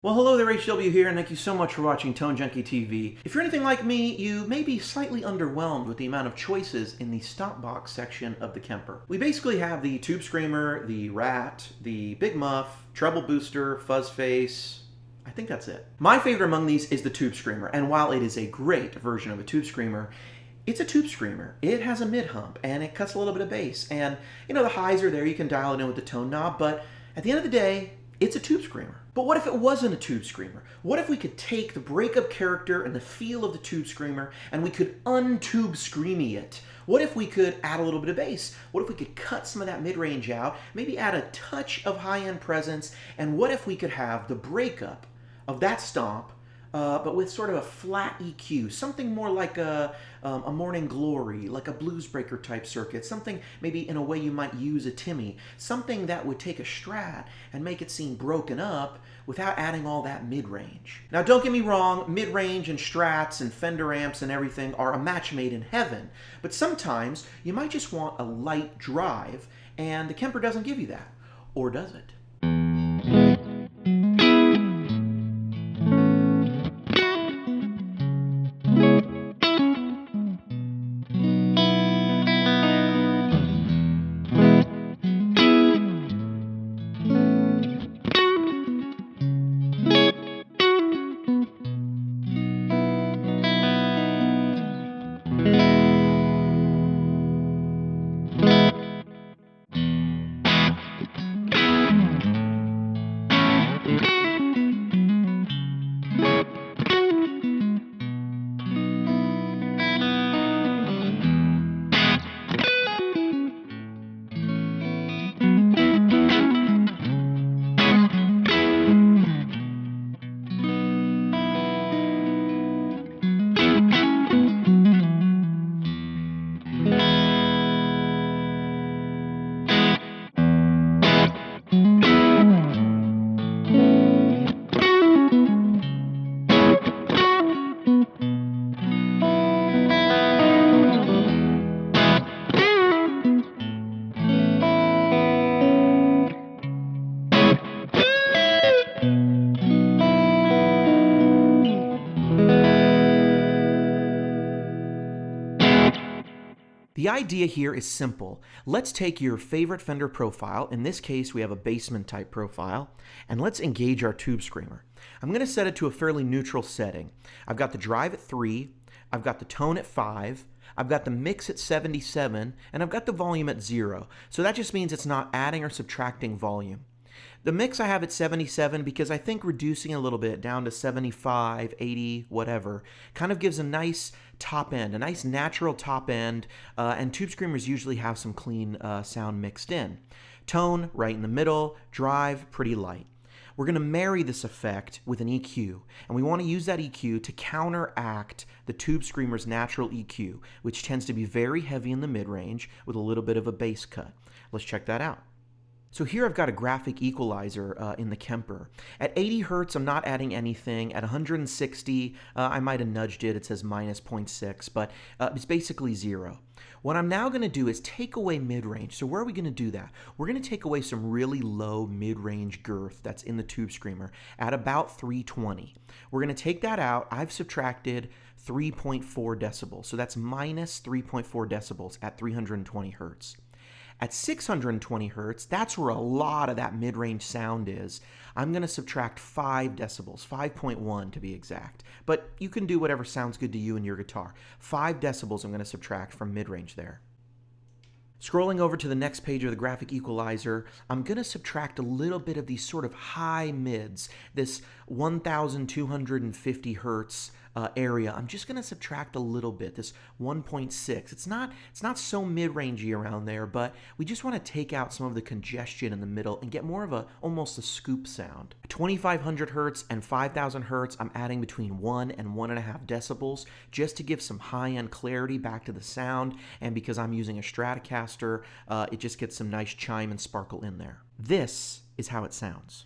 Well, hello there, HW here, and thank you so much for watching Tone Junkie TV. If you're anything like me, you may be slightly underwhelmed with the amount of choices in the Stomp box section of the Kemper. We basically have the Tube Screamer, the Rat, the Big Muff, Treble Booster, Fuzz Face. I think that's it. My favorite among these is the Tube Screamer, and while it is a great version of a Tube Screamer, it's a tube screamer. It has a mid hump, and it cuts a little bit of bass. And, the highs are there, you can dial it in with the tone knob, but at the end of the day, it's a tube screamer. But what if it wasn't a tube screamer? What if we could take the breakup character and the feel of the tube screamer and we could untube screamy it? What if we could add a little bit of bass? What if we could cut some of that mid-range out, maybe add a touch of high-end presence, and what if we could have the breakup of that stomp but with sort of a flat EQ, something more like a Morning Glory, like a Bluesbreaker type circuit, something maybe in a way you might use a Timmy, something that would take a Strat and make it seem broken up without adding all that mid-range. Now don't get me wrong, mid-range and Strats and Fender amps and everything are a match made in heaven, but sometimes you might just want a light drive, and the Kemper doesn't give you that. Or does it? The idea here is simple. Let's take your favorite Fender profile, in this case we have a Bassman type profile, and let's engage our tube screamer. I'm going to set it to a fairly neutral setting. I've got the drive at 3, I've got the tone at 5, I've got the mix at 77, and I've got the volume at 0. So that just means it's not adding or subtracting volume. The mix I have at 77 because I think reducing a little bit down to 75, 80, whatever, kind of gives a nice top end, a nice natural top end, and tube screamers usually have some clean sound mixed in. Tone, right in the middle, drive, pretty light. We're going to marry this effect with an EQ, and we want to use that EQ to counteract the tube screamer's natural EQ, which tends to be very heavy in the mid-range with a little bit of a bass cut. Let's check that out. So here I've got a graphic equalizer in the Kemper. At 80 Hertz, I'm not adding anything. At 160, I might have nudged it. It says minus 0.6, but it's basically 0. What I'm now going to do is take away mid-range. So where are we going to do that? We're going to take away some really low mid-range girth that's in the tube screamer at about 320. We're going to take that out. I've subtracted 3.4 decibels. So that's minus 3.4 decibels at 320 Hertz. At 620 Hertz, that's where a lot of that mid-range sound is. I'm going to subtract 5 decibels, 5.1 to be exact. But you can do whatever sounds good to you and your guitar. 5 decibels I'm going to subtract from mid-range there. Scrolling over to the next page of the graphic equalizer, I'm going to subtract a little bit of these sort of high mids, this 1250 Hertz area. I'm just going to subtract a little bit, this 1.6. It's not so mid-rangey around there, but we just want to take out some of the congestion in the middle and get more of almost a scoop sound. 2500 Hertz and 5000 Hertz, I'm adding between 1 and 1.5 decibels just to give some high-end clarity back to the sound, and because I'm using a Stratocaster, it just gets some nice chime and sparkle in there. This is how it sounds.